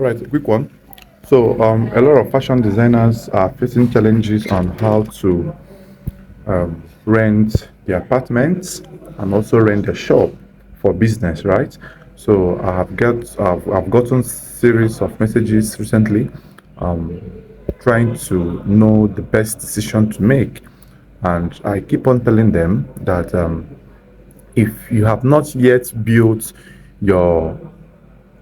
All right, a quick one. So, a lot of fashion designers are facing challenges on how to rent their apartments and also rent their shop for business, right? So, I've gotten series of messages recently, um, trying to know the best decision to make, and I keep on telling them that if you have not yet built your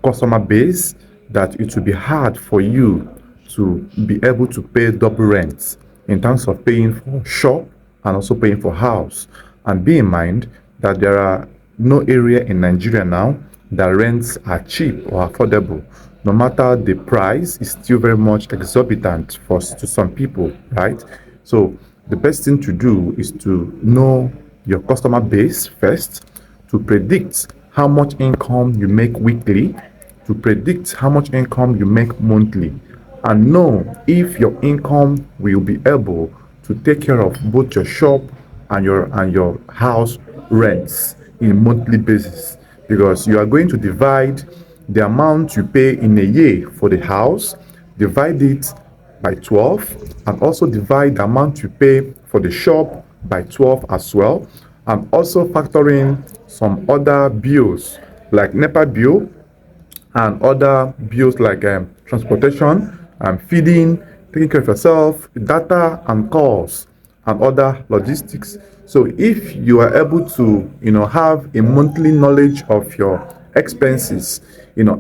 customer base, that it will be hard for you to be able to pay double rents in terms of paying for shop and also paying for house. And be in mind that there are no area in Nigeria now that rents are cheap or affordable. No matter the price, is still very much exorbitant for to some people, right? So the best thing to do is to know your customer base first, to predict how much income you make weekly, to predict how much income you make monthly, and know if your income will be able to take care of both your shop and your house rents in monthly basis, because you are going to divide the amount you pay in a year for the house, divide it by 12, and also divide the amount you pay for the shop by 12 as well, and also factor in some other bills like NEPA bill and other bills like transportation and feeding, taking care of yourself, data and calls, and other logistics. So if you are able to, have a monthly knowledge of your expenses,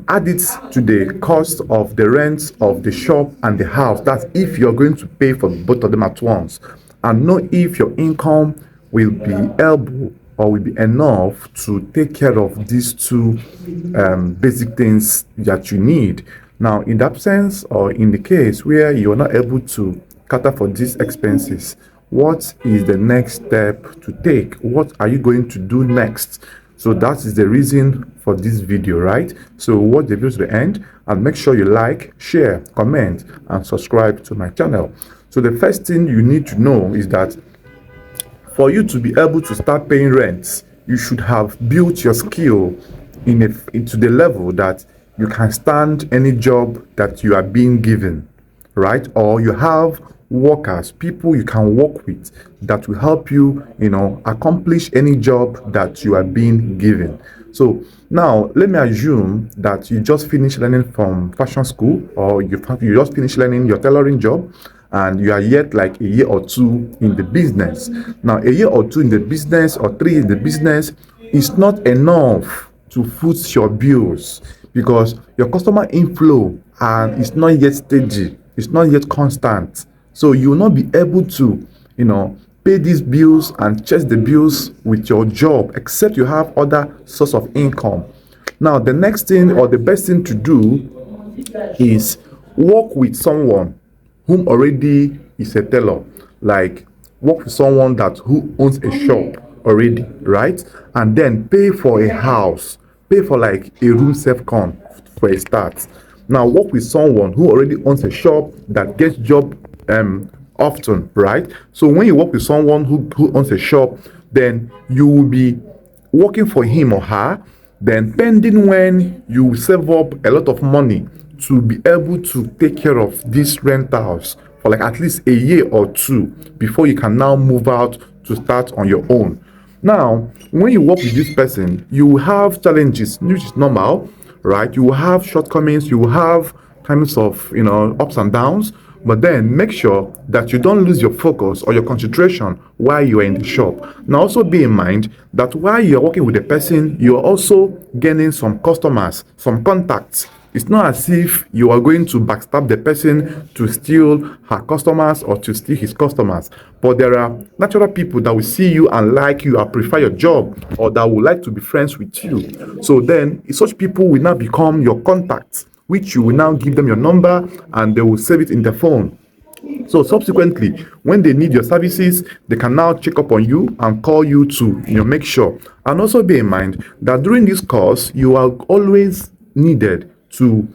add it to the cost of the rent of the shop and the house. That's if you're going to pay for both of them at once, and know if your income will be able or will be enough to take care of these two basic things that you need. Now, in the absence or in the case where you are not able to cater for these expenses, what is the next step to take? What are you going to do next? So that is the reason for this video, right? So watch the video to the end and make sure you like, share, comment, and subscribe to my channel. So the first thing you need to know is that for you to be able to start paying rent, you should have built your skill into the level that you can stand any job that you are being given, right? Or you have workers, people you can work with that will help you, accomplish any job that you are being given. So now let me assume that you just finished learning from fashion school, or you just finished learning your tailoring job, and you are yet like a year or two in the business. Now, a year or two in the business or 3 in the business is not enough to foot your bills, because your customer inflow and is not yet steady, it's not yet constant. So you will not be able to, pay these bills and chase the bills with your job, except you have other source of income. Now, the next thing or the best thing to do is work with someone whom already is a tailor, like work with someone who owns a shop already, right? And then pay for a house, pay for like a room self-con for a start. Now work with someone who already owns a shop that gets job often, right? So when you work with someone who owns a shop, then you will be working for him or her, then pending when you save up a lot of money to be able to take care of these rentals for like at least a year or two before you can now move out to start on your own. Now, when you work with this person, you will have challenges, which is normal, right? You will have shortcomings, you will have times of, ups and downs, but then make sure that you don't lose your focus or your concentration while you are in the shop. Now, also be in mind that while you're working with the person, you're also gaining some customers, some contacts. It's not as if you are going to backstab the person to steal her customers or to steal his customers. But there are natural people that will see you and like you or prefer your job, or that would like to be friends with you. So then such people will now become your contacts, which you will now give them your number and they will save it in their phone. So subsequently, when they need your services, they can now check up on you and call you to make sure. And also be in mind that during this course, you are always needed to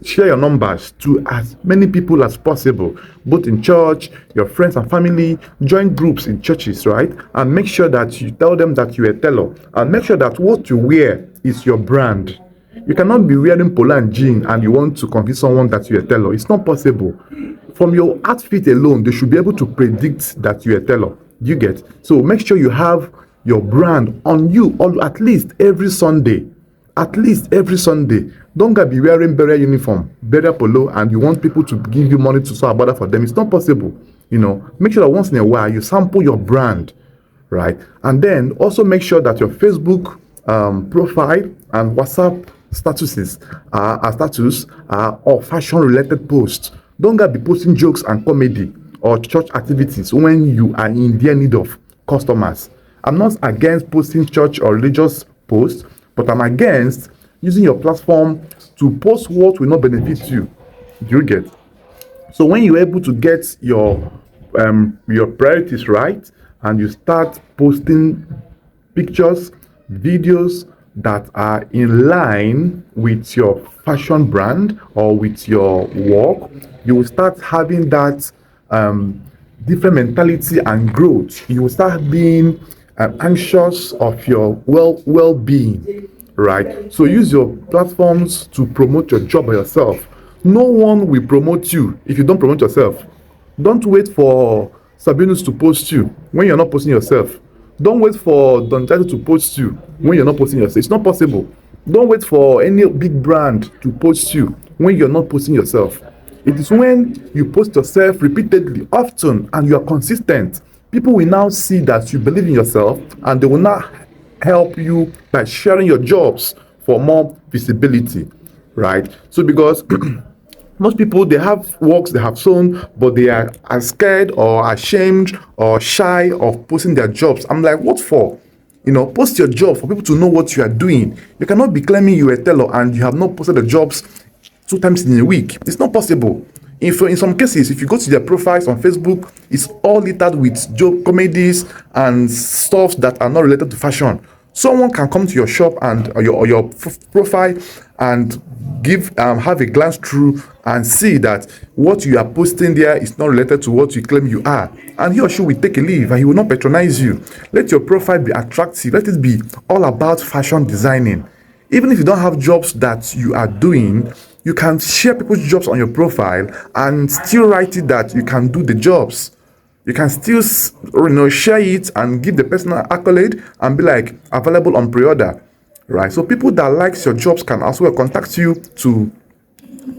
share your numbers to as many people as possible, both in church, your friends and family. Join groups in churches, right? And make sure that you tell them that you're a tailor, and make sure that what you wear is your brand. You cannot be wearing polo and jean and you want to convince someone that you're a tailor. It's not possible. From your outfit alone, they should be able to predict that you're a tailor. You get? So make sure you have your brand on you at least every Sunday. At least every Sunday. Don't be wearing burial uniform, burial polo, and you want people to give you money to sew a border for them. It's not possible. Make sure that once in a while you sample your brand, right? And then also make sure that your Facebook profile and WhatsApp status are of fashion related posts. Don't be posting jokes and comedy or church activities when you are in their need of customers. I'm not against posting church or religious posts, but I'm against using your platform to post what will not benefit you. Do you get? So when you're able to get your priorities right and you start posting pictures, videos that are in line with your fashion brand or with your work, you will start having that different mentality and growth. You will start being anxious of your well-being, right? So use your platforms to promote your job by yourself. No one will promote you if you don't promote yourself. Don't wait for Sabinus to post you when you're not posting yourself. Don't wait for Don Title to post you when you're not posting yourself. It's not possible. Don't wait for any big brand to post you when you're not posting yourself. It is when you post yourself repeatedly, often, and you are consistent, people will now see that you believe in yourself, and they will now help you by sharing your jobs for more visibility, right? So because most people, they have works they have sewn, but they are scared or ashamed or shy of posting their jobs. I'm like, what for? Post your job for people to know what you are doing. You cannot be claiming you're a tailor and you have not posted the jobs 2 times in a week. It's not possible. In some cases, if you go to their profiles on Facebook, it's all littered with joke comedies and stuff that are not related to fashion. Someone can come to your shop and your profile and have a glance through and see that what you are posting there is not related to what you claim you are, and he or she will take a leave and he will not patronize you. Let your profile be attractive. Let it be all about fashion designing. Even if you don't have jobs that you are doing, you can share people's jobs on your profile and still write it that you can do the jobs. You can still share it and give the person an accolade and be like, available on pre-order, right? So people that likes your jobs can as well contact you to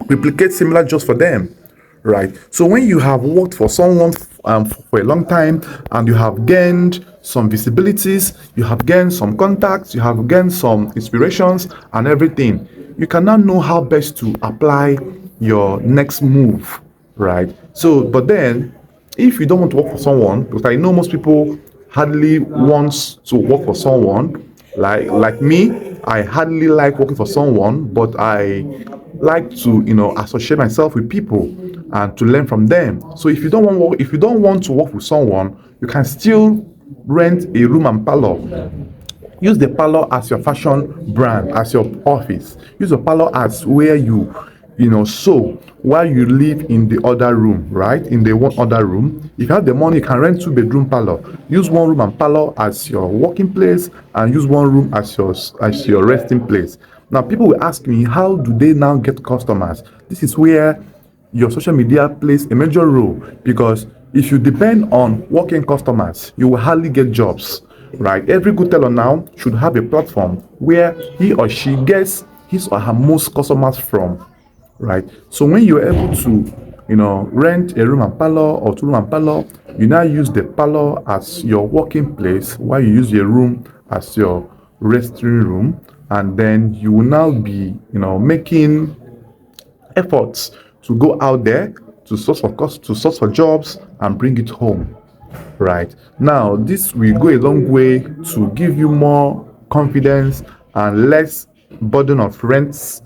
replicate similar jobs for them, right? So when you have worked for someone for a long time and you have gained some visibilities, you have gained some contacts, you have gained some inspirations and everything, you can now know how best to apply your next move, right? So, but then, if you don't want to work for someone, because I know most people hardly want to work for someone, like me, I hardly like working for someone, but I like to associate myself with people and to learn from them. So if you don't want to work with someone, you can still rent a room and parlor. Use the parlor as your fashion brand, as your office. Use your parlor as where you sew while you live in the other room, right? In the one other room. If you have the money, you can rent 2-bedroom parlor. Use one room and parlor as your working place and use one room as your resting place. Now, people will ask me, how do they now get customers? This is where your social media plays a major role, because if you depend on working customers, you will hardly get jobs, right? Every good tailor now should have a platform where he or she gets his or her most customers from, right? So when you're able to rent a room and parlor or 2-room and parlor, you now use the parlor as your working place while you use your room as your resting room, and then you will now be making efforts to go out there to source for jobs and bring it home, right? Now this will go a long way to give you more confidence and less burden of rents.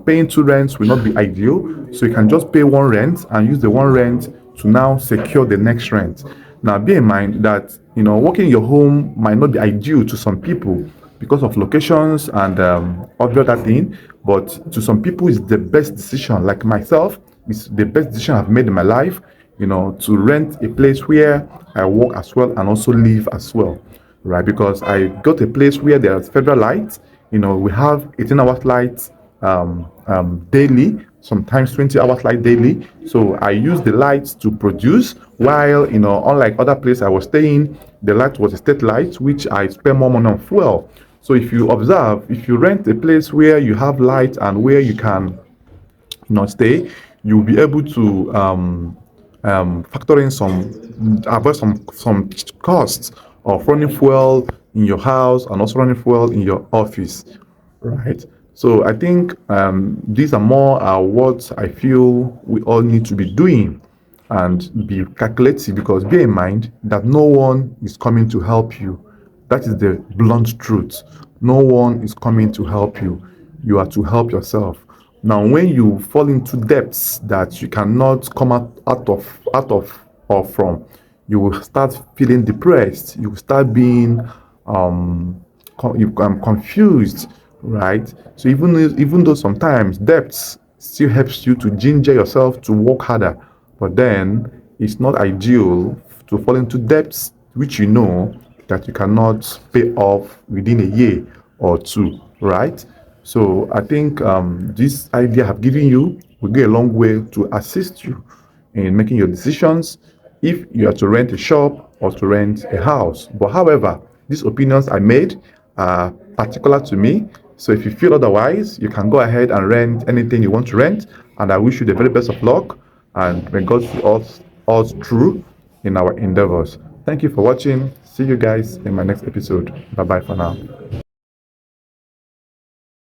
Paying 2 rents will not be ideal, so you can just pay 1 rent and use the 1 rent to now secure the next rent. Now bear in mind that working in your home might not be ideal to some people because of locations and other thing, but to some people it's the best decision. Like myself, it's the best decision I've made in my life, to rent a place where I work as well and also live as well, right? Because I got a place where there's federal lights. We have 18 hours lights daily, sometimes 20 hours light daily. So I use the lights to produce, while, unlike other places I was staying, the light was a state light, which I spend more money on fuel. So if you observe, if you rent a place where you have light and where you can stay, you'll be able to factor in avoid some costs of running fuel in your house and also running fuel in your office, right? So I think these are more what I feel we all need to be doing and be calculative, because bear in mind that no one is coming to help you. That is the blunt truth. No one is coming to help you. You are to help yourself. Now, when you fall into depths that you cannot come out of or from, you will start feeling depressed. You will start being confused, right? So even though sometimes depths still helps you to ginger yourself to work harder, but then it's not ideal to fall into debts which you know that you cannot pay off within a year or two, right? So I think this idea I've given you will go a long way to assist you in making your decisions if you are to rent a shop or to rent a house. But however, these opinions I made are particular to me. So if you feel otherwise, you can go ahead and rent anything you want to rent. And I wish you the very best of luck, and may God see us through in our endeavors. Thank you for watching. See you guys in my next episode. Bye bye for now.